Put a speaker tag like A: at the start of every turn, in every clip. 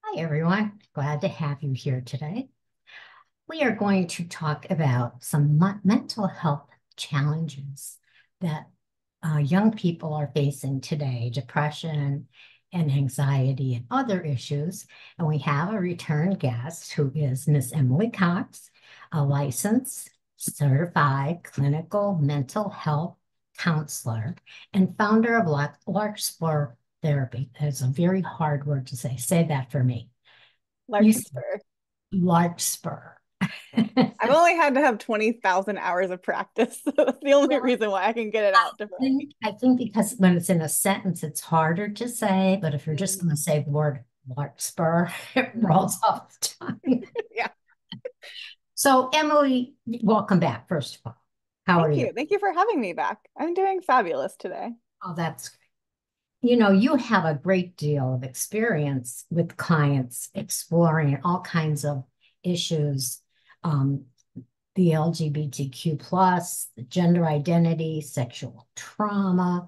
A: Hi, everyone. Glad to have you here today. We are going to talk about some mental health challenges that young people are facing today, depression and anxiety and other issues. And we have a return guest who is Miss Emily Cox, a licensed, certified clinical mental health counselor and founder of Larkspur Therapy. That's a very hard word to say. Say that for me. You
B: Larkspur.
A: Larkspur.
B: I've only had to have 20,000 hours of practice. So that's the only
A: Well,
B: reason why I can get it out differently.
A: I think because when it's in a sentence, it's harder to say, but if you're just going
B: Mhm.
A: to say the word Larkspur, it
B: Mhm.
A: rolls off the tongue.
B: Yeah.
A: So, Emily, welcome back, first of all. How are
B: Thank
A: you?
B: you. Thank you for having me back. I'm doing fabulous today.
A: Oh, that's great. You have a great deal of experience with clients exploring all kinds of issues, um, the LGBTQ plus, the gender identity, sexual trauma,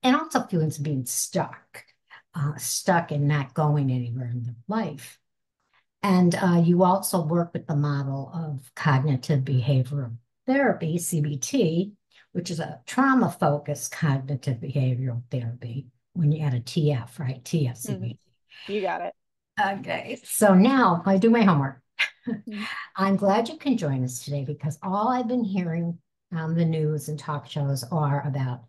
A: and also feelings of being stuck and not going anywhere in their life. And you also work with the model of cognitive behavioral therapy, CBT, which is a trauma-focused cognitive behavioral therapy when you add a TF, right?
B: Mhm.
A: TFCBT.
B: You got it.
A: Okay, so now I do my homework.
B: Mhm.
A: I'm glad you can join us today because all I've been hearing on the news and talk shows are about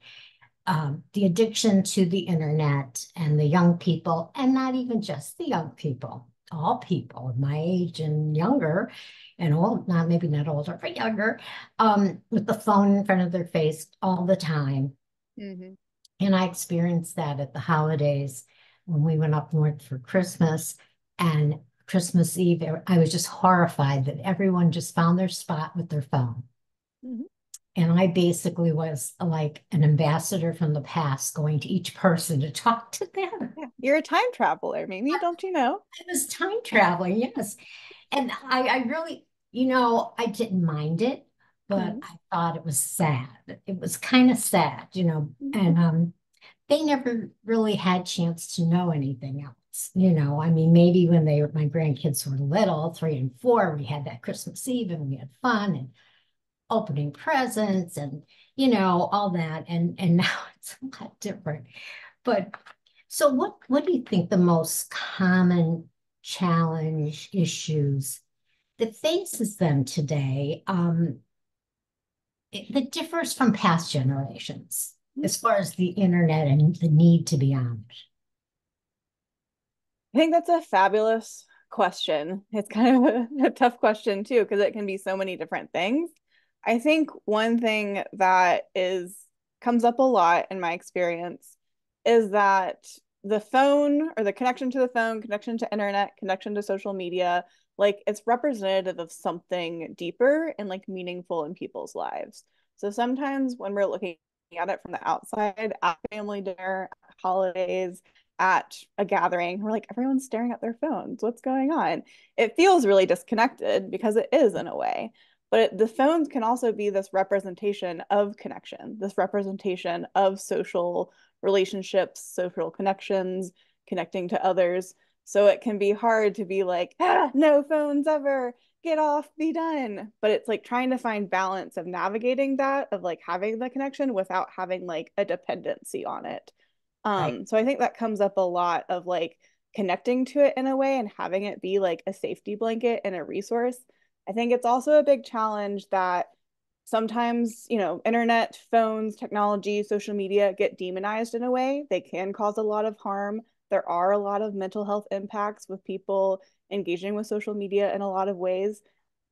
A: the addiction to the internet and the young people, and not even just the young people, all people of my age and younger, and old, not maybe not older, but younger, with the phone in front of their face all the time.
B: Mhm.
A: And I experienced that at the holidays when we went up north for Christmas and Christmas Eve. I was just horrified that everyone just found their spot with their phone.
B: Mhm.
A: And I basically was like an ambassador from the past going to each person to talk to them.
B: Yeah. You're a time traveler, Mimi, don't you know?
A: I was time traveling, yes. And I really, I didn't mind it, but
B: Mhm.
A: I thought it was sad. It was kind of sad, and they never really had chance to know anything else. I mean, maybe when my grandkids were little, 3 and 4, we had that Christmas Eve and we had fun and opening presents and all that and now it's a lot different. But so what do you think the most common challenge issues that faces them today, that differs from past generations as far as the internet and the need to be on it?
B: I think that's a fabulous question. It's kind of a tough question too, because it can be so many different things. I think one thing that is comes up a lot in my experience is that the phone or the connection to the phone, connection to internet, connection to social media, like it's representative of something deeper and like meaningful in people's lives. So sometimes when we're looking at it from the outside, at family dinner, at holidays, at a gathering, we're like, everyone's staring at their phones. What's going on? It feels really disconnected because it is in a way. But the phones can also be this representation of connection, this representation of social relationships, social connections, connecting to others. So it can be hard to be like, no phones ever, get off, be done. But it's like trying to find balance of navigating that, of like having the connection without having like a dependency on it.
A: Right.
B: So I think that comes up a lot of like connecting to it in a way and having it be like a safety blanket and a resource. I think it's also a big challenge that sometimes, internet, phones, technology, social media get demonized in a way. They can cause a lot of harm. There are a lot of mental health impacts with people engaging with social media in a lot of ways.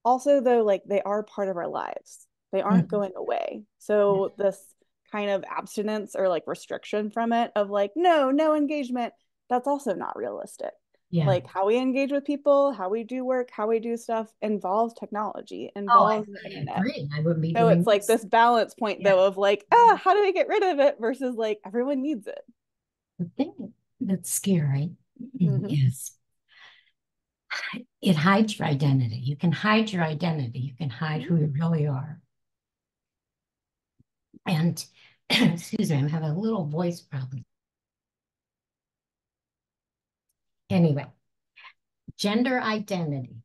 B: Also, though, like they are part of our lives, they aren't
A: Mhm.
B: going away. So, this kind of abstinence or like restriction from it of like, no, no engagement, that's also not realistic.
A: Yeah.
B: Like how we engage with people, how we do work, how we do stuff involves technology,
A: Oh,
B: involves the
A: I
B: internet.
A: agree. I wouldn't be
B: So
A: doing
B: it's like
A: this.
B: this balance point
A: Yeah.
B: though of like, how do we get rid of it versus like everyone needs it.
A: The thing that's scary
B: Hmm.
A: is it hides your identity. You can hide your identity. You can hide who you really are. And excuse me, I'm having a little voice problem. Anyway, gender identity,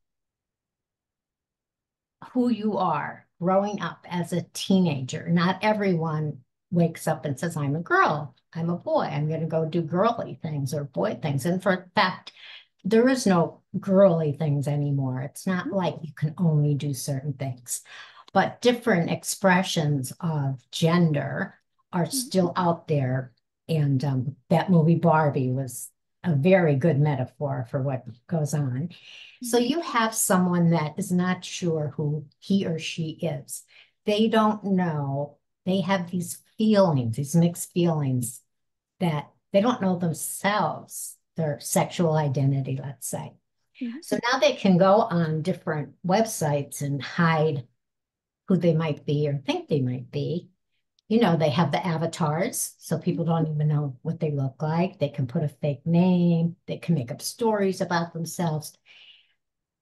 A: who you are growing up as a teenager. Not everyone wakes up and says, I'm a girl, I'm a boy, I'm going to go do girly things or boy things. And for fact, there is no girly things anymore. It's not like you can only do certain things, but different expressions of gender are still out there. And that movie Barbie was a very good metaphor for what goes on. So you have someone that is not sure who he or she is. They don't know. They have these feelings, these mixed feelings that they don't know themselves, their sexual identity, let's say.
B: Mhm.
A: So now they can go on different websites and hide who they might be or think they might be. You know, they have the avatars, so people don't even know what they look like. They can put a fake name, they can make up stories about themselves.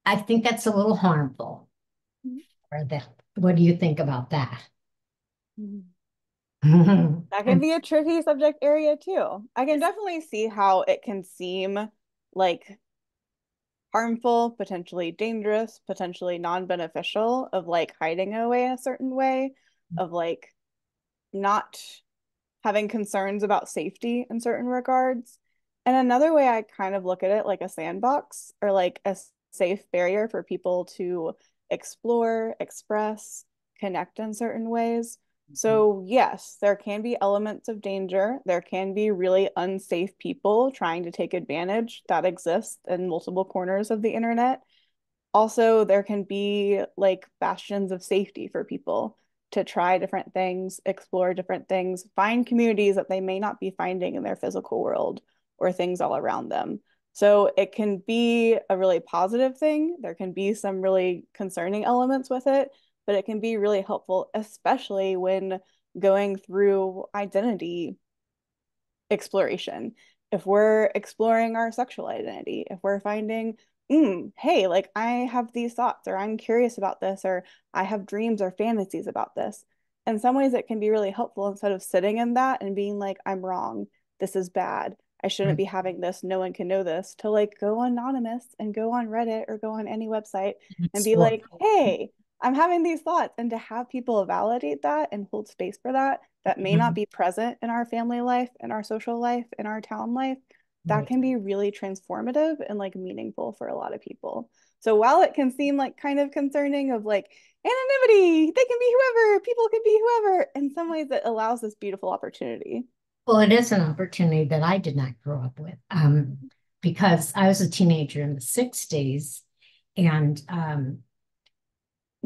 A: I think that's a little harmful
B: Mhm.
A: for them. What do you think about that?
B: Mhm. That can
A: And
B: be a tricky subject area too. I can definitely see how it can seem like harmful, potentially dangerous, potentially non-beneficial of like hiding away a certain way, of like not having concerns about safety in certain regards. And another way I kind of look at it like a sandbox or like a safe barrier for people to explore, express, connect in certain ways. So, yes, there can be elements of danger. There can be really unsafe people trying to take advantage that exist in multiple corners of the internet. Also, there can be like bastions of safety for people to try different things, explore different things, find communities that they may not be finding in their physical world or things all around them. So it can be a really positive thing. There can be some really concerning elements with it, but it can be really helpful, especially when going through identity exploration. If we're exploring our sexual identity, if we're finding, hey, like I have these thoughts, or I'm curious about this, or I have dreams or fantasies about this. In some ways, it can be really helpful instead of sitting in that and being like, I'm wrong. This is bad. I shouldn't be having this. No one can know this. To like go anonymous and go on Reddit or go on any website and be
A: explore.
B: like, hey, I'm having these thoughts. And to have people validate that and hold space for that, that may not
A: Mhm.
B: be present in our family life, in our social life, in our town life, that
A: Right.
B: can be really transformative and like meaningful for a lot of people. So while it can seem like kind of concerning of like anonymity, they can be whoever, people can be whoever, in some ways it allows this beautiful opportunity.
A: Well, it is an opportunity that I did not grow up with because I was a teenager in the 60s and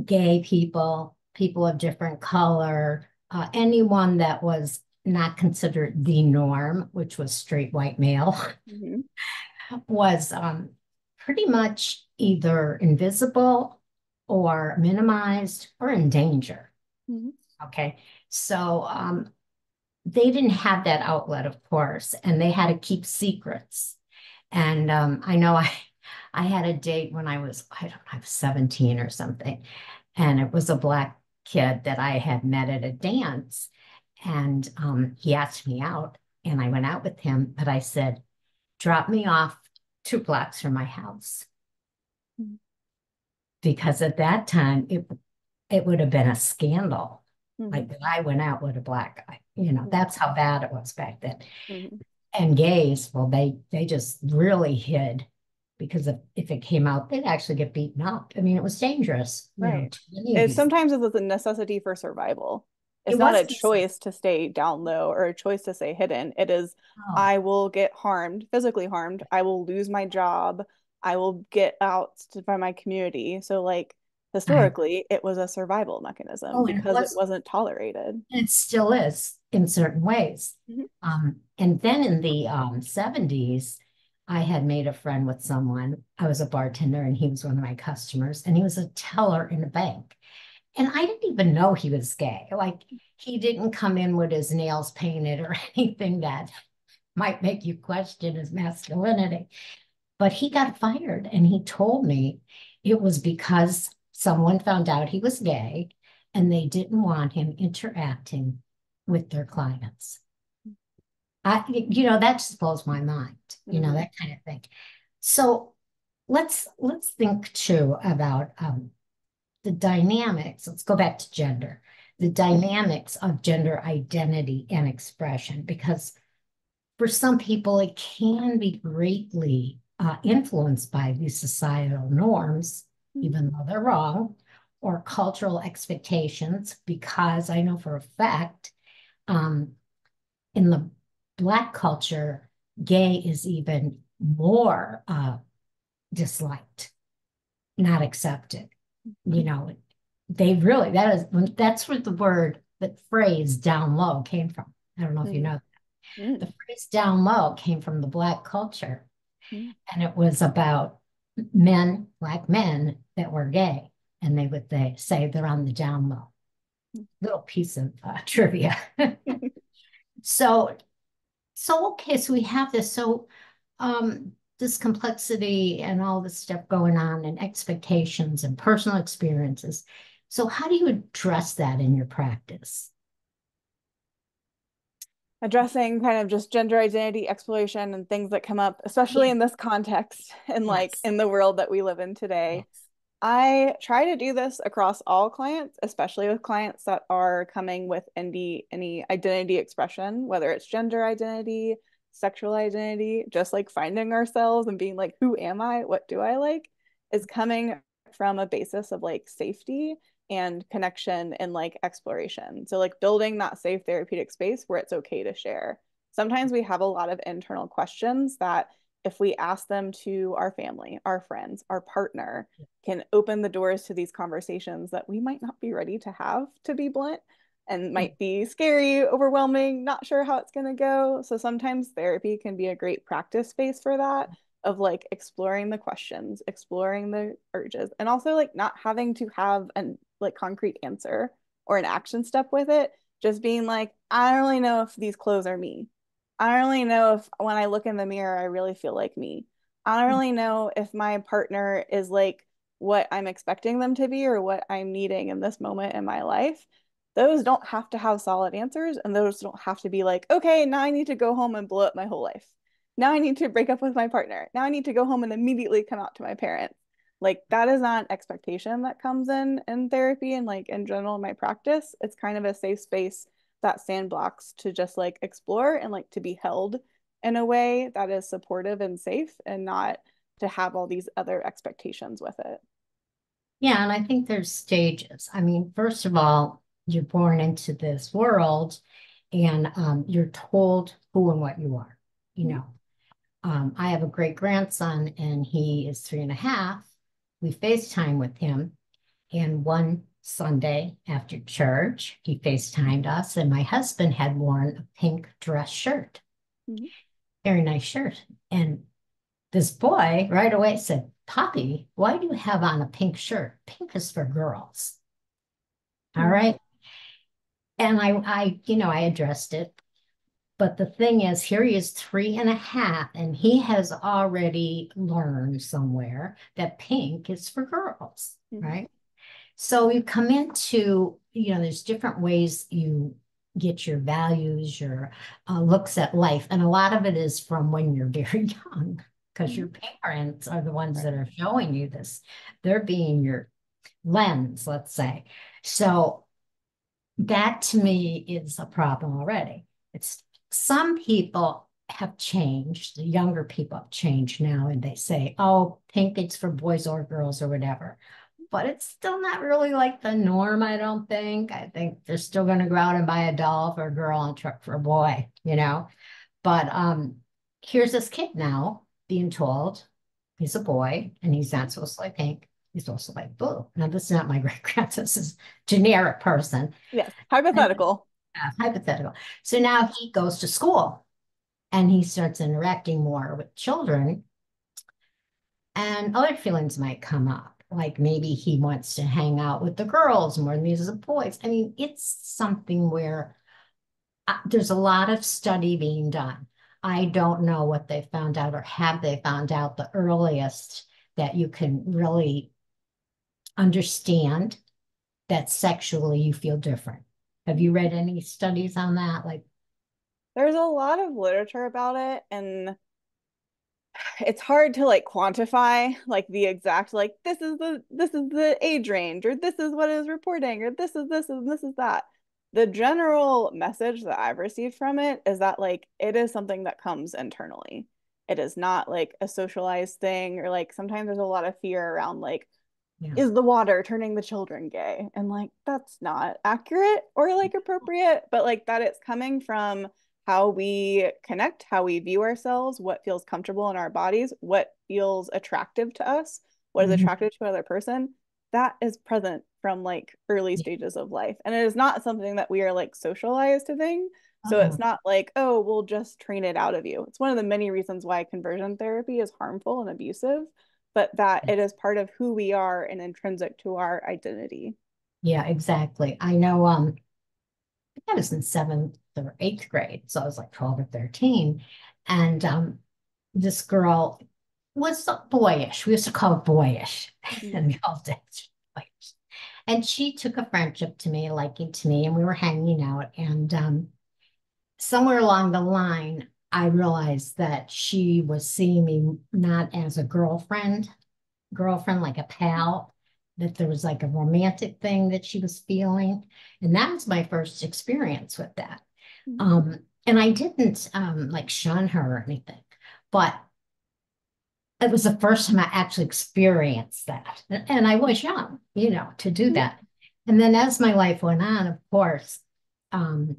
A: gay people, people of different color, anyone that was not considered the norm, which was straight white male,
B: Mhm.
A: was pretty much either invisible or minimized or in danger.
B: Mhm.
A: Okay. So they didn't have that outlet, of course, and they had to keep secrets. And I know I had a date when I don't know, I was 17 or something, and it was a black kid that I had met at a dance. And he asked me out, and I went out with him, but I said, drop me off 2 blocks from my house.
B: Mhm.
A: Because at that time, it would have been a scandal. Like
B: Mhm.
A: that I went out with a black guy. You know,
B: Mhm.
A: that's how bad it was back then.
B: Mhm.
A: And gays, well, they just really hid because if it came out, they'd actually get beaten up. I mean, it was dangerous, you know,
B: Right.
A: to many of
B: It
A: these.
B: sometimes is a necessity for survival.
A: It
B: It's not a
A: was just,
B: choice to stay down low or a choice to stay hidden. It is,
A: oh,
B: I will get harmed, physically harmed. I will lose my job. I will get out by my community. So, like,
A: I,
B: historically, it was a survival mechanism
A: oh, and it
B: because it
A: was,
B: wasn't tolerated.
A: and it still is in certain ways.
B: Mhm.
A: And then in the 70s, I had made a friend with someone. I was a bartender and he was one of my customers, and he was a teller in a bank. And I didn't even know he was gay. Like he didn't come in with his nails painted or anything that might make you question his masculinity. But he got fired and he told me it was because someone found out he was gay and they didn't want him interacting with their clients. That just blows my mind,
B: Mhm.
A: that kind of thing. So let's think too about the dynamics. Let's go back to gender, the dynamics of gender identity and expression, because for some people it can be greatly influenced by these societal norms, even though they're wrong, or cultural expectations. Because I know for a fact, um, in the Black culture, gay is even more disliked, not accepted. You know, they really, that's where the word, that phrase down low came from. I don't know if you know.
B: Mm-hmm.
A: The phrase down low came from the Black culture, and it was about men, Black men that were gay, and they say they're on the down low. Little piece of trivia. So, okay, so we have this. So, this complexity and all this stuff going on, and expectations and personal experiences. So, how do you address that in your practice?
B: Addressing kind of just gender identity exploration and things that come up, especially
A: Yeah.
B: in this context and like
A: Yes.
B: in the world that we live in today.
A: Yes.
B: I try to do this across all clients, especially with clients that are coming with any identity expression, whether it's gender identity, sexual identity, just like finding ourselves and being like, who am I? What do I like? Is coming from a basis of like safety and connection and like exploration. So like building that safe therapeutic space where it's okay to share. Sometimes we have a lot of internal questions that if we ask them to our family, our friends, our partner, can open the doors to these conversations that we might not be ready to have, to be blunt, and might be scary, overwhelming, not sure how it's going to go. So sometimes therapy can be a great practice space for that, of like exploring the questions, exploring the urges, and also like not having to have an like concrete answer or an action step with it. Just being like, I don't really know if these clothes are me. I don't really know if when I look in the mirror, I really feel like me. I don't really know if my partner is like what I'm expecting them to be or what I'm needing in this moment in my life. Those don't have to have solid answers, and those don't have to be like, okay, now I need to go home and blow up my whole life. Now I need to break up with my partner. Now I need to go home and immediately come out to my parents. Like that is not an expectation that comes in therapy and like in general in my practice. It's kind of a safe space, that sandbox to just like explore and like to be held in a way that is supportive and safe and not to have all these other expectations with it.
A: Yeah, and I think there's stages. I mean, first of all, you're born into this world, and you're told who and what you are. You know, I have a great grandson, and he is 3.5. We FaceTime with him, and one Sunday after church, he FaceTimed us, and my husband had worn a pink dress shirt,
B: Mm-hmm.
A: very nice shirt. And this boy right away said, Poppy, why do you have on a pink shirt? Pink is for girls. All
B: Mm-hmm.
A: right. And I addressed it. But the thing is, here he is 3.5, and he has already learned somewhere that pink is for girls,
B: Mm-hmm.
A: right? So you come into, there's different ways you get your values, your looks at life. And a lot of it is from when you're very young, because
B: Mm-hmm.
A: your parents are the ones that are showing you this. They're being your lens, let's say. So that to me is a problem already. It's some people have changed, the younger people have changed now, and they say, oh, pink it's for boys or girls or whatever. But it's still not really like the norm, I don't think. I think they're still going to go out and buy a doll for a girl and a truck for a boy, you know. But here's this kid now being told he's a boy and he's not supposed to like pink. He's supposed to like blue. Now, this is not my great grandson. This is generic person.
B: Yes,
A: And,
B: hypothetical.
A: hypothetical. So now he goes to school and he starts interacting more with children, and other feelings might come up. Like maybe he wants to hang out with the girls more than these are the boys. I mean, it's something where there's a lot of study being done. I don't know what they found out, or have they found out the earliest that you can really understand that sexually you feel different. Have you read any studies on that? Like,
B: There's a lot of literature about it, and it's hard to like quantify like the exact like this is the age range, or this is what is reporting, or this is this and this is that. The general message that I've received from it is that like it is something that comes internally. It is not like a socialized thing, or like sometimes there's a lot of fear around like,
A: Yeah.
B: is the water turning the children gay? And like that's not accurate or like appropriate, but like that it's coming from how we connect, how we view ourselves, what feels comfortable in our bodies, what feels attractive to us, what is
A: Mhm.
B: attractive to another person. That is present from like early
A: Yeah.
B: stages of life. And it is not something that we are like socialized to think. So
A: Uh-uh.
B: it's not like, oh, we'll just train it out of you. It's one of the many reasons why conversion therapy is harmful and abusive, but that it is part of who we are and intrinsic to our identity.
A: Yeah, exactly. I know, I was in seventh or eighth grade, so I was like 12 or 13. And this girl was boyish. We used to call it boyish
B: Mhm.
A: in the old days. Boyish. And she took a friendship to me, a liking to me, and we were hanging out. And somewhere along the line, I realized that she was seeing me not as a girlfriend, like a pal, that there was like a romantic thing that she was feeling. And that was my first experience with that.
B: Mhm.
A: And I didn't like shun her or anything, but it was the first time I actually experienced that. And I was young, to do
B: Mhm.
A: that. And then as my life went on, of course, um,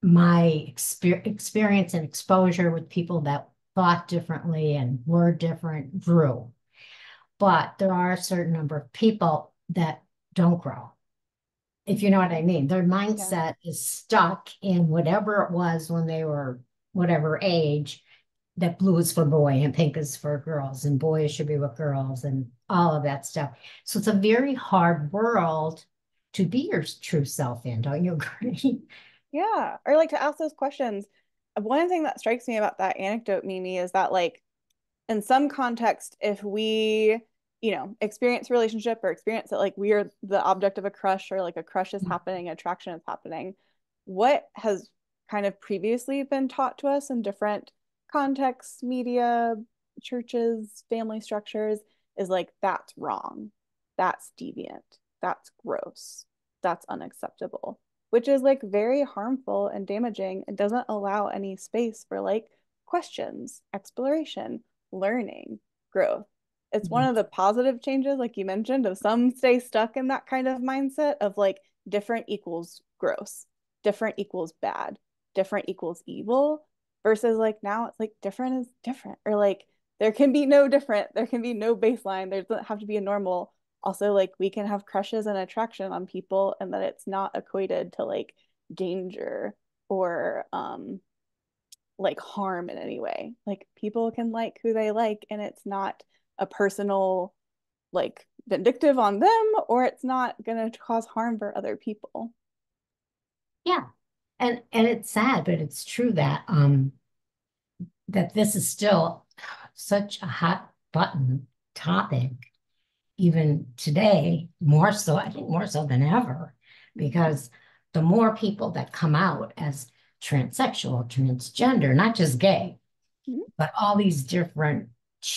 A: my experience and exposure with people that thought differently and were different grew. But there are a certain number of people that don't grow, if you know what I mean. Their
B: Yeah.
A: mindset is stuck in whatever it was when they were whatever age, that blue is for boy and pink is for girls and boys should be with girls and all of that stuff. So it's a very hard world to be your true self in. Don't you agree?
B: Yeah. Or like to ask those questions. One thing that strikes me about that anecdote, Mimi, is that like in some context, if we, experience a relationship or experience that like we are the object of a crush, or like a crush is happening, attraction is happening, what has kind of previously been taught to us in different contexts, media, churches, family structures, is like that's wrong, that's deviant, that's gross, that's unacceptable, which is like very harmful and damaging and doesn't allow any space for like questions, exploration, learning, growth. It's one of
A: Yes.
B: the positive changes, like you mentioned, of some stay stuck in that kind of mindset of like different equals gross, different equals bad, different equals evil, versus like now it's like different is different, or like there can be no different, there can be no baseline, there doesn't have to be a normal. Also, like we can have crushes and attraction on people, and that it's not equated to like danger or like harm in any way. Like people can like who they like, and it's not a personal like vindictive on them, or it's not going to cause harm for other people.
A: Yeah. And it's sad, but it's true that this is still such a hot button topic, even today, more so, I think more so than ever, because the more people that come out as transsexual, transgender, not just gay,
B: Mhm.
A: but all these different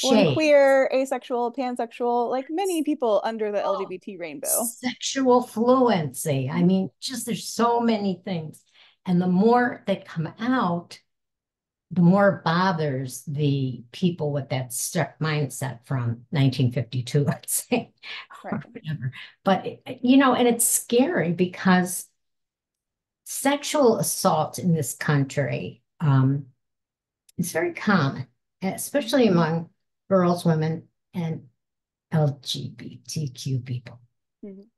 B: Well, and
A: shades,
B: queer, asexual, pansexual, like many people under the LGBT rainbow.
A: sexual fluency. I
B: Mhm.
A: mean, just there's so many things. And the more that come out, the more it bothers the people with that stuck mindset from 1952, let's say,
B: Right.
A: or whatever. But, and it's scary because sexual assault in this country is very common,
B: Mhm.
A: especially among girls, women, and LGBTQ people.
B: Mhm.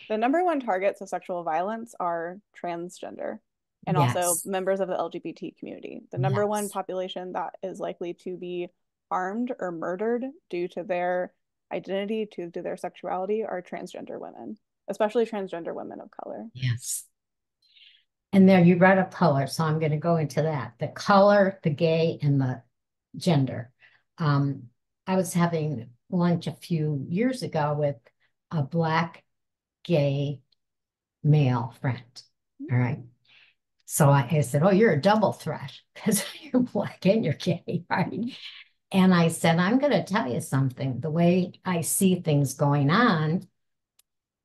B: The number one targets of sexual violence are transgender and also
A: Yes,
B: members of the LGBT community. The number one
A: yes,
B: population that is likely to be harmed or murdered due to their identity, to their sexuality, are transgender women, especially transgender women of color.
A: yes. And there you brought up color, so I'm going to go into that. The color, the gay, and the gender. Um, I was having lunch a few years ago with a black gay male friend. All right. So I said, "Oh, you're a double threat because you're black and you're gay, right?" And I said, I'm going to tell you something. The way I see things going on,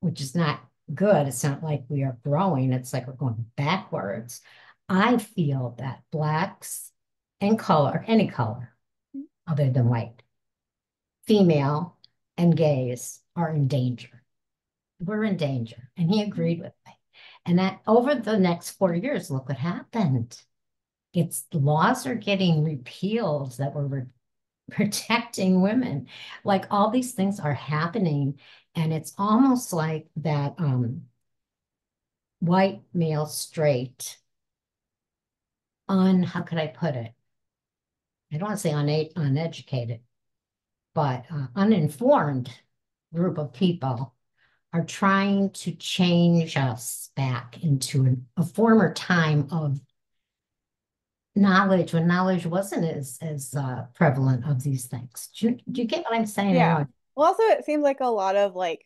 A: which is not good, it's not like we are growing, it's like we're going backwards. I feel that blacks and color, any color other than white, female and gays are in danger. We're in danger. And he agreed with me. And that over the next 4 years, look what happened. It's laws are getting repealed that were protecting women. Like all these things are happening. And it's almost like that white male straight how could I put it? I don't want to say uneducated, but uninformed group of people are trying to change us back into a former time of knowledge when knowledge wasn't as prevalent of these things. Do you get what I'm saying? I
B: Yeah.
A: know.
B: Well, also it seems like a lot of like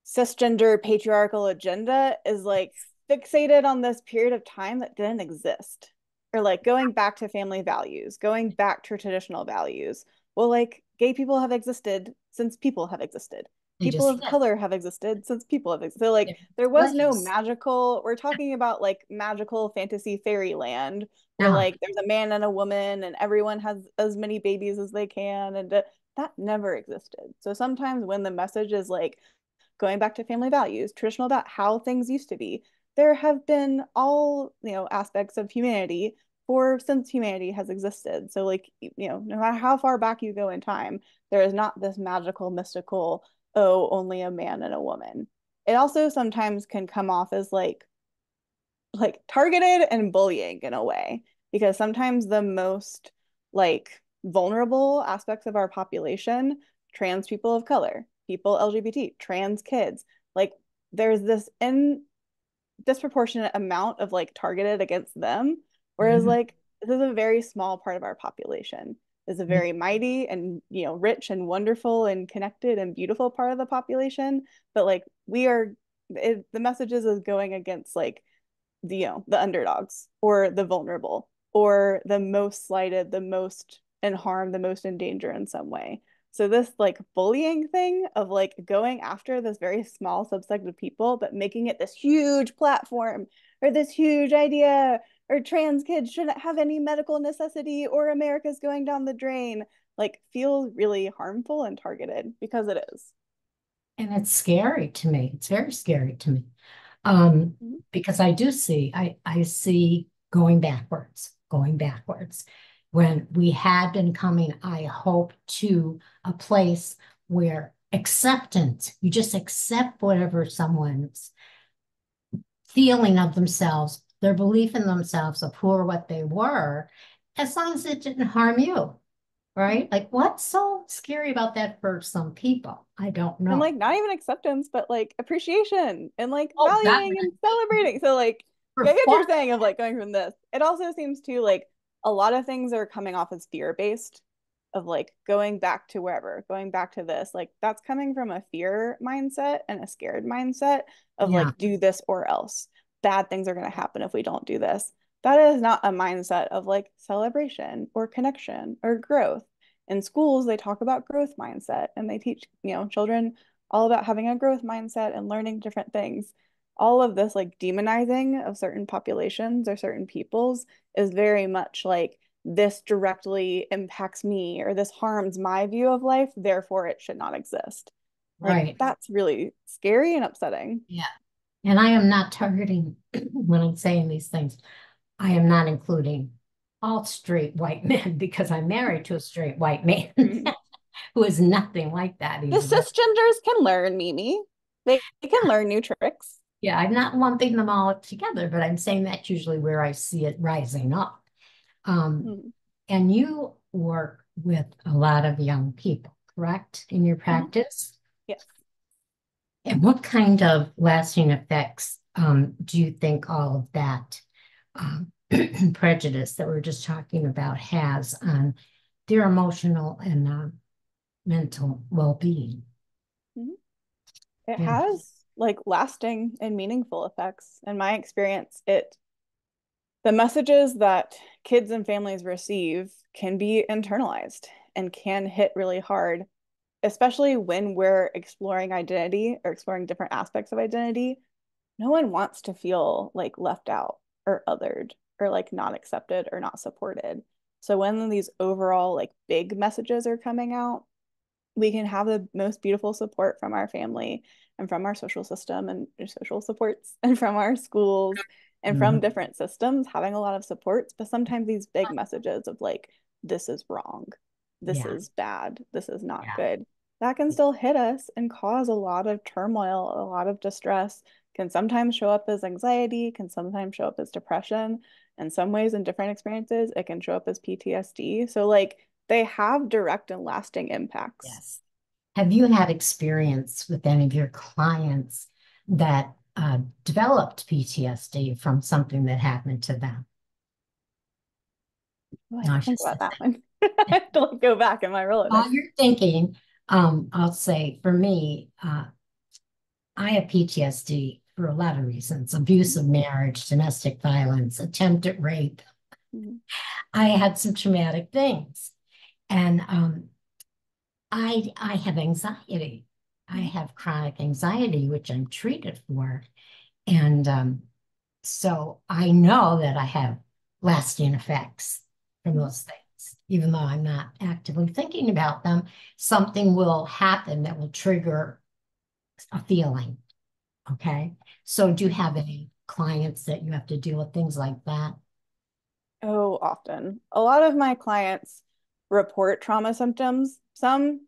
B: cisgender patriarchal agenda is like fixated on this period of time that didn't exist. Or like going back to family values, going back to traditional values. Well, like gay people have existed since people have existed.
A: They
B: People
A: just
B: of
A: flip.
B: color have existed since people have existed. So like
A: They're
B: there was no
A: slaves.
B: magical, we're talking about like magical fantasy fairyland where
A: No,
B: like there's a man and a woman and everyone has as many babies as they can and that never existed. So sometimes when the message is like going back to family values, traditional about how things used to be. There have been all, aspects of humanity for since humanity has existed. So like, no matter how far back you go in time, there is not this magical, mystical, oh, only a man and a woman. It also sometimes can come off as like targeted and bullying in a way because sometimes the most like vulnerable aspects of our population, trans people of color, people LGBT, trans kids, like there's this in disproportionate amount of like targeted against them, whereas
A: mhm,
B: like this is a very small part of our population. Is a very mighty and rich and wonderful and connected and beautiful part of the population, but like the messages is going against like the underdogs or the vulnerable or the most slighted, the most in harm, the most in danger in some way. So this like bullying thing of like going after this very small subset of people, but making it this huge platform or this huge idea or trans kids shouldn't have any medical necessity or America's going down the drain, like feels really harmful and targeted because it is.
A: and it's scary to me. It's very scary to me. Um,
B: Mhm.
A: because I see going backwards. When we had been coming, I hope, to a place where acceptance, you just accept whatever someone's feeling of themselves, their belief in themselves of who or what they were, as long as it didn't harm you, right? Like, what's so scary about that for some people? I don't
B: And
A: know.
B: like not even acceptance, but like appreciation and like
A: Oh, that
B: valuing and celebrating. So like
A: for
B: yeah, I get what you're
A: fun.
B: saying of like going from this. It also seems to like a lot of things are coming off as fear based of like going back to wherever, going back to this. Like that's coming from a fear mindset and a scared mindset of
A: Yeah,
B: like do this or else. Bad things are going to happen if we don't do this. That is not a mindset of like celebration or connection or growth. In schools, they talk about growth mindset and they teach, children all about having a growth mindset and learning different things. All of this like demonizing of certain populations or certain peoples is very much like this directly impacts me or this harms my view of life, therefore it should not exist. Like
A: right.
B: that's really scary and upsetting.
A: Yeah. And I am not targeting when I'm saying these things. I am not including all straight white men because I'm married to a straight white man
B: Mhm.
A: who is nothing like that.
B: The
A: He's very,
B: cisgenders can learn, Mimi. They can learn new tricks.
A: yeah, I'm not lumping them all together, but I'm saying that's usually where I see it rising up. Um,
B: Mhm.
A: and you work with a lot of young people, correct, in your
B: Mhm.
A: practice?
B: Yes.
A: And what kind of lasting effects do you think all of that um, prejudice that we're just talking about has on their emotional and mental well-being?
B: Mhm. It
A: Yeah,
B: has like lasting and meaningful effects. In my experience, it the messages that kids and families receive can be internalized and can hit really hard, especially when we're exploring identity or exploring different aspects of identity. No one wants to feel like left out or othered or like not accepted or not supported. So when these overall like big messages are coming out, we can have the most beautiful support from our family and from our social system and social supports and from our schools and from
A: Mhm.
B: different systems having a lot of supports. But sometimes these big messages of like, this is wrong, this
A: Yeah,
B: is bad, this is not
A: yeah,
B: good, that can still hit us and cause a lot of turmoil, a lot of distress, can sometimes show up as anxiety, can sometimes show up as depression. In some ways, in different experiences, it can show up as PTSD. So, like, they have direct and lasting impacts.
A: yes. Have you had experience with any of your clients that developed PTSD from something that happened to them?
B: Oh, I have
A: No, I
B: to
A: should
B: think
A: say
B: about that
A: that.
B: one. I have to like go back in my Rolodex.
A: While you're thinking, I'll say for me, I have PTSD for a lot of reasons: abusive marriage, domestic violence, attempted rape.
B: Mhm.
A: I had some traumatic things, and I have anxiety. I
B: Mhm.
A: have chronic anxiety, which I'm treated for, and so I know that I have lasting effects from
B: Mhm.
A: those things, even though I'm not actively thinking about them. Something will happen that will trigger a feeling. Okay. So do you have any clients that you have to deal with things like that?
B: Oh, often. A lot of my clients report trauma symptoms. Some,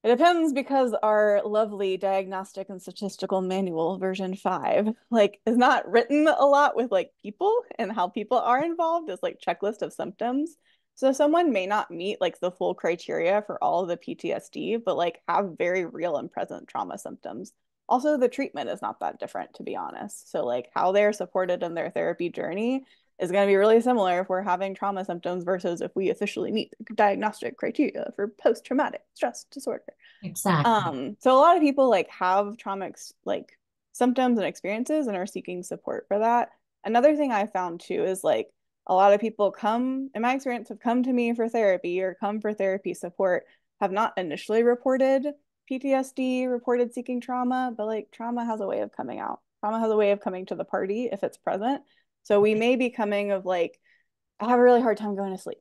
B: it depends because our lovely diagnostic and statistical manual, version 5, like is not written a lot with like people and how people are involved as like checklist of symptoms. So someone may not meet like the full criteria for all of the PTSD, but like have very real and present trauma symptoms. Also, the treatment is not that different, to be honest. So like how they're supported in their therapy journey is going to be really similar if we're having trauma symptoms versus if we officially meet the diagnostic criteria for post-traumatic stress disorder.
A: Exactly.
B: So a lot of people like have trauma like symptoms and experiences and are seeking support for that. Another thing I found too is like a lot of people come, in my experience, have come to me for therapy or come for therapy support, have not initially reported PTSD, reported seeking trauma, but like trauma has a way of coming out. Trauma has a way of coming to the party if it's present. So we may be coming of like, I have a really hard time going to sleep.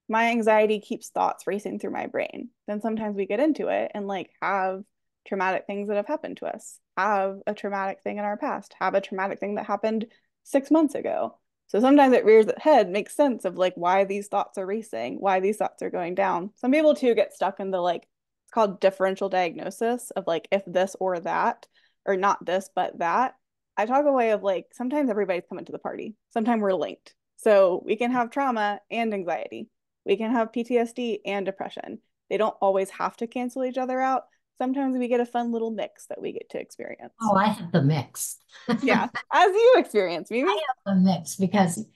B: My anxiety keeps thoughts racing through my brain. Then sometimes we get into it and like have traumatic things that have happened to us, have a traumatic thing in our past, have a traumatic thing that happened 6 months ago. So sometimes it rears its head, makes sense of like why these thoughts are racing, why these thoughts are going down. Some people too get stuck in the like, it's called differential diagnosis of like if this or that, or not this, but that. I talk a way of like sometimes everybody's coming to the party. Sometimes we're linked. So we can have trauma and anxiety. We can have PTSD and depression. They don't always have to cancel each other out. Sometimes we get a fun little mix that we get to experience.
A: Oh, I have the mix.
B: Yeah, as you experience, Mimi.
A: The mix because,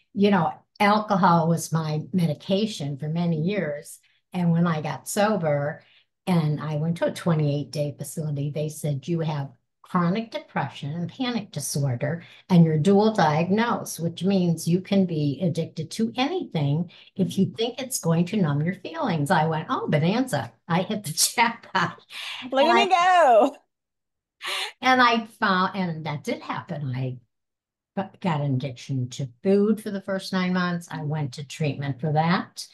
A: alcohol was my medication for many years. And when I got sober and I went to a 28-day facility, they said you have chronic depression and panic disorder, and you're dual diagnosed, which means you can be addicted to anything if you think it's going to numb your feelings. I went, oh, bonanza. I hit the jackpot.
B: Look
A: And
B: at
A: I
B: me go.
A: and I found, and that did happen. I got an addiction to food for the first 9 months. I went to treatment for that.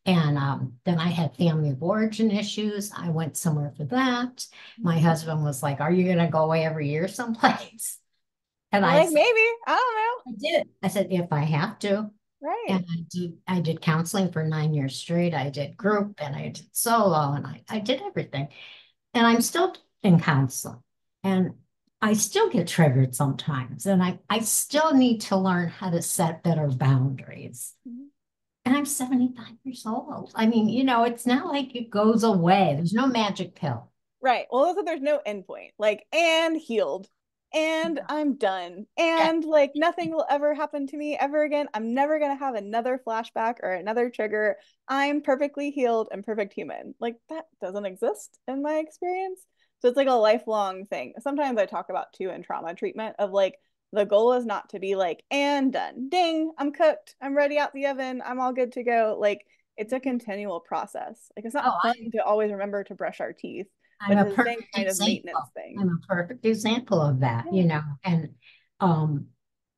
A: And then I had family of origin issues. I went somewhere for that. My husband was like, are you going to go away every year someplace? And
B: You're
A: I
B: like,
A: said,
B: maybe. I don't
A: I did. I said, if I have to.
B: know. Right.
A: And I did counseling for 9 years straight. I did group and I did solo and I did everything. And I'm still in counseling. And I still get triggered sometimes. And I still need to learn how to set better boundaries. And I'm 75 years old. I mean, it's not like it goes away. There's no magic pill.
B: Right. Well, also there's no endpoint. Like, and healed. And I'm done.
A: Yeah.
B: And like nothing will ever happen to me ever again. I'm never gonna have another flashback or another trigger. I'm perfectly healed and perfect human. Like that doesn't exist in my experience. So it's like a lifelong thing. Sometimes I talk about too in trauma treatment of like The goal is not to be like, and done. Ding, I'm cooked. I'm ready out the oven. I'm all good to go. Like it's a continual process. Like it's not
A: Oh,
B: fun to always remember to brush our teeth,
A: I'm
B: but
A: a
B: it's the same
A: perfect
B: kind of maintenance
A: example.
B: thing.
A: I'm a perfect example of that,
B: Yeah.
A: um,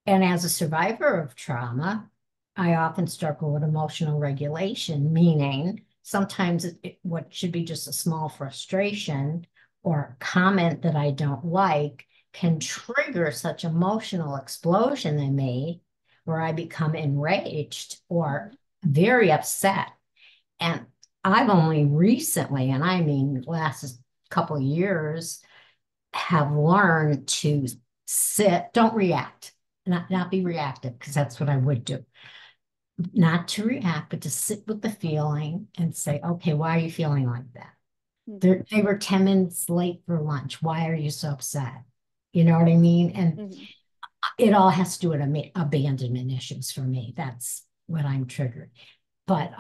A: and as a survivor of trauma, I often struggle with emotional regulation, meaning sometimes what should be just a small frustration or comment that I don't like can trigger such emotional explosion in me where I become enraged or
B: Mhm.
A: very upset. And I've only recently, and I mean last couple of years, have learned to sit, don't react, not be reactive, because that's what I would do. Not to react, but to sit with the feeling and say, okay, why are you feeling like that?
B: Mhm.
A: They were 10 minutes late for lunch. Why are you so upset? You know what I mean? And
B: Mhm.
A: it all has to do with abandonment issues for me. That's what I'm triggered. But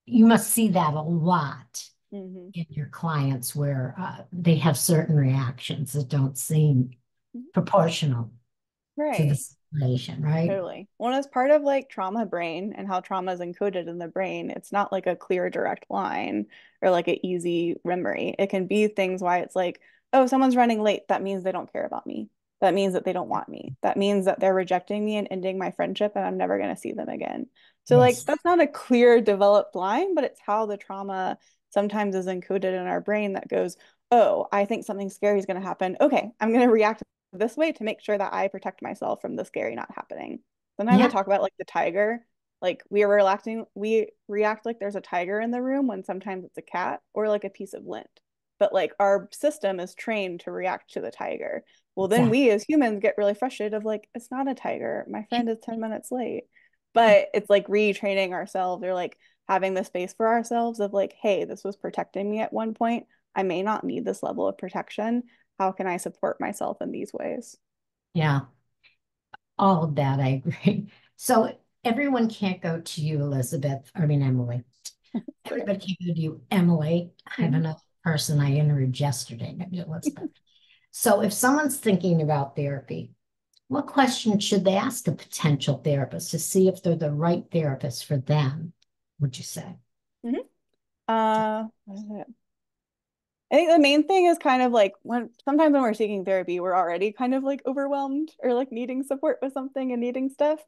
A: you must see that a lot
B: Mhm.
A: in your clients where they have certain reactions that don't seem
B: Mhm.
A: proportional to the
B: Right.
A: situation, right?
B: Totally. Well, as part of like trauma brain and how trauma is encoded in the brain, it's not like a clear direct line or like an easy memory. It can be things why it's like, oh, someone's running late. That means they don't care about me. That means that they don't want me. That means that they're rejecting me and ending my friendship and I'm never going to see them again. So like
A: Yes.
B: that's not a clear developed line, but it's how the trauma sometimes is encoded in our brain that goes, oh, I think something scary is going to happen. Okay, I'm going to react this way to make sure that I protect myself from the scary not happening. Sometimes I
A: Yeah.
B: talk about like the tiger. Like we react like there's a tiger in the room when sometimes it's a cat or like a piece of lint. But like our system is trained to react to the tiger. Well, then
A: Exactly.
B: we as humans get really frustrated of like, it's not a tiger. My friend is 10 minutes late. But it's like retraining ourselves or like having the space for ourselves of like, hey, this was protecting me at one point. I may not need this level of protection. How can I support myself in these ways?
A: Yeah. All of that, I agree. So everyone can't go to you, Elizabeth. I mean, Emily.
B: Okay.
A: Everybody can't go to you, Emily. I have
B: Mhm.
A: another person I interviewed yesterday, maybe Elizabeth. So if someone's thinking about therapy, what question should they ask a potential therapist to see if they're the right therapist for them, would you say?
B: Mhm. What is it? I think the main thing is kind of like when sometimes when we're seeking therapy, we're already kind of like overwhelmed or like needing support with something and needing stuff.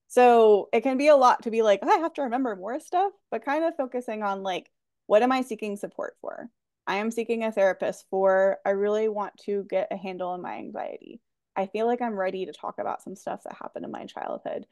B: So it can be a lot to be like, "Oh, I have to remember more stuff, but kind of focusing on like, what am I seeking support for? I am seeking a therapist for, I really want to get a handle on my anxiety. I feel like I'm ready to talk about some stuff that happened in my childhood.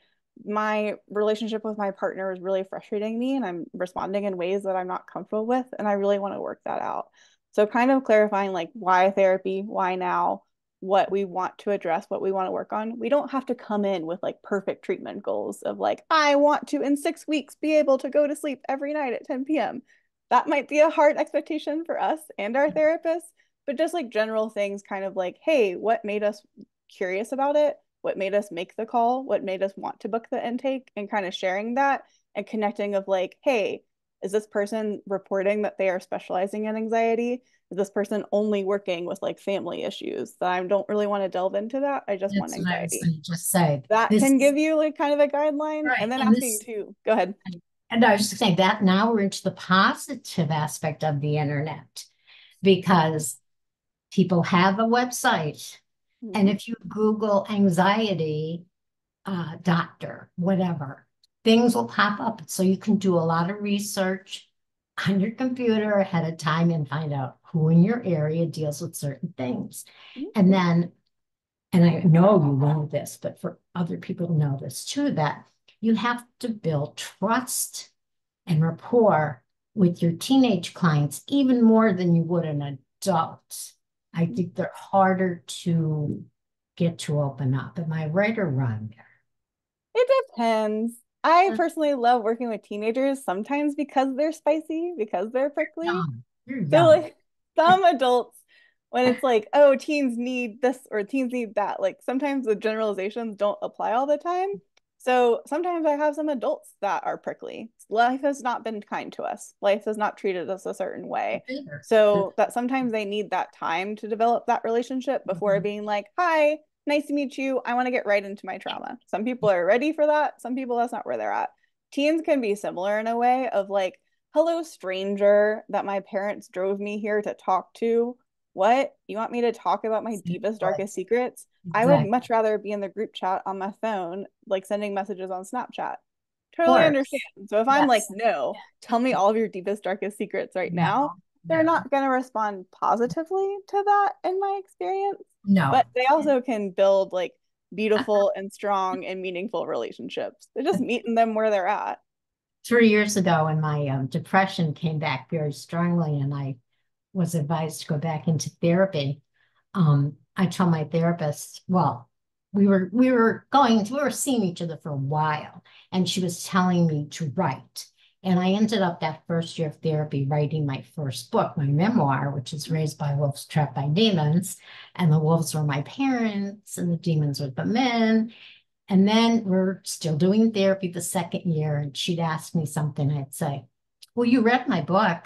B: My relationship with my partner is really frustrating me, and I'm responding in ways that I'm not comfortable with, and I really want to work that out. So kind of clarifying like why therapy, why now, what we want to address, what we want to work on. We don't have to come in with like perfect treatment goals of like, I want to in 6 weeks be able to go to sleep every night at 10 p.m. That might be a hard expectation for us and our therapists, but just like general things, kind of like, hey, what made us curious about it? What made us make the call? What made us want to book the intake? And kind of sharing that and connecting of like, hey, is this person reporting that they are specializing in anxiety? Is this person only working with like family issues? That I don't really want to delve into that. I just want
A: That's what I was
B: anxiety.
A: going to just say.
B: That
A: This
B: can
A: is
B: give you like kind of a guideline.
A: right.
B: And then
A: And
B: asking
A: this,
B: too, go ahead.
A: and I was just saying that now we're into the positive aspect of the internet because people have a website. And
B: Mhm.
A: if you Google anxiety, doctor, whatever, things will pop up. So you can do a lot of research on your computer ahead of time and find out who in your area deals with certain things.
B: Mhm.
A: And then, and I know you know this, but for other people to know this too, that you have to build trust and rapport with your teenage clients even more than you would an adult. I think they're harder to get to open up. Am I right or wrong
B: It depends. I
A: there?
B: personally love working with teenagers sometimes because they're spicy, because they're prickly.
A: Young. You're
B: So
A: young.
B: like some adults, when it's like, oh, teens need this or teens need that, like sometimes the generalizations don't apply all the time. So sometimes I have some adults that are prickly. Life has not been kind to us. Life has not treated us a certain way.
A: Bigger.
B: So that sometimes they need that time to develop that relationship before
A: Mhm.
B: being like, hi, nice to meet you. I want to get right into my trauma. Some people are ready for that. Some people, that's not where they're at. Teens can be similar in a way of like, hello, stranger that my parents drove me here to talk to. What? You want me to talk about my deepest,
A: Exactly.
B: darkest secrets? I would
A: Exactly.
B: much rather be in the group chat on my phone, like sending messages on Snapchat.
A: Of
B: Totally understand.
A: course.
B: So if I'm like,
A: Yes.
B: no, tell me all of your deepest, darkest secrets right
A: No,
B: now, they're
A: no,
B: not going to respond positively to that in my experience. But
A: no.
B: they also can build like beautiful and strong and meaningful relationships. They're just meeting them where they're at.
A: 3 years ago, when my depression came back very strongly, and I was advised to go back into therapy, I told my therapist, well, we were seeing each other for a while, and she was telling me to write. And I ended up that first year of therapy writing my first book, my memoir, which is Raised by Wolves, Trapped by Demons. And the wolves were my parents, and the demons were the men. And then we're still doing therapy the second year, and she'd ask me something, I'd say, well, you read my book.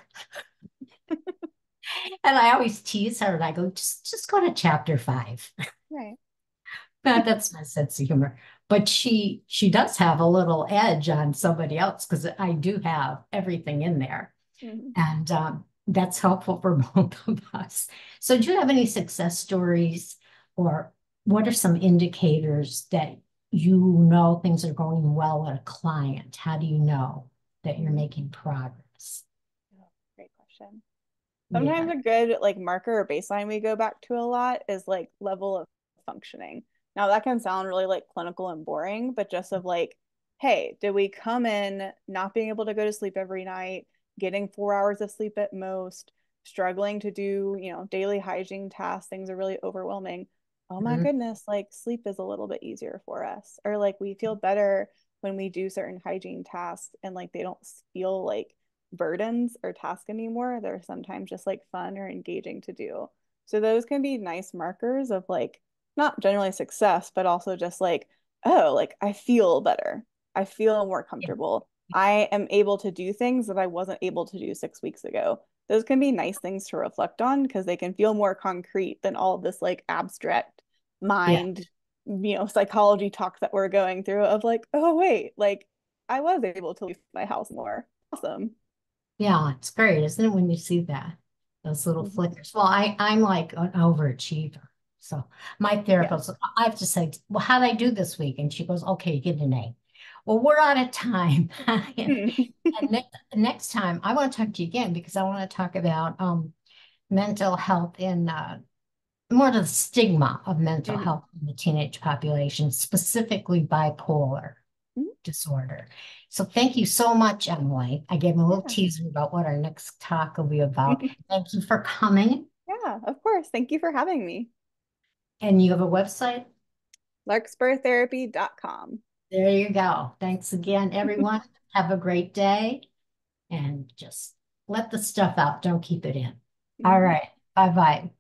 A: And I always tease her and I go, just go to chapter 5.
B: Right.
A: But that's my sense of humor. But she does have a little edge on somebody else because I do have everything in there.
B: Mhm.
A: And that's helpful for both of us. So do you have any success stories, or what are some indicators that you know things are going well at a client? How do you know that you're
B: Mhm.
A: making progress?
B: Oh, great question.
A: Yeah.
B: Sometimes a good like marker or baseline we go back to a lot is like level of functioning. Now that can sound really like clinical and boring, but just of like, hey, did we come in not being able to go to sleep every night, getting 4 hours of sleep at most, struggling to do, daily hygiene tasks, things are really overwhelming. Oh my
A: Mhm.
B: goodness, like sleep is a little bit easier for us. Or like we feel better when we do certain hygiene tasks and like they don't feel like burdens or tasks anymore. They're sometimes just like fun or engaging to do. So those can be nice markers of like not generally success, but also just like, oh, like I feel better. I feel more comfortable. I am able to do things that I wasn't able to do 6 weeks ago. Those can be nice things to reflect on because they can feel more concrete than all of this like abstract
A: Yeah.
B: mind, psychology talk that we're going through of like, oh, wait, like I was able to leave my house more. Awesome.
A: Yeah, it's great, isn't it, when you see that, those little
B: Mhm.
A: flickers? Well, I'm like an overachiever. So my
B: Yeah.
A: therapist, I have to say, well, how'd I do this week? And she goes, okay, get an A. Well, we're out of time.
B: Hmm.
A: And next time I want to talk to you again because I want to talk about mental health in more of the stigma of mental
B: Hmm.
A: health in the teenage population, specifically bipolar
B: Hmm.
A: disorder. So thank you so much, Emily. I gave a little
B: Yeah.
A: teaser about what our next talk will be about. Thank you for coming.
B: Yeah, of course. Thank you for having me.
A: And you have a website?
B: Larkspurtherapy.com.
A: There you go. Thanks again, everyone. Have a great day and just let the stuff out. Don't keep it in. All
B: Mhm.
A: right. Bye bye.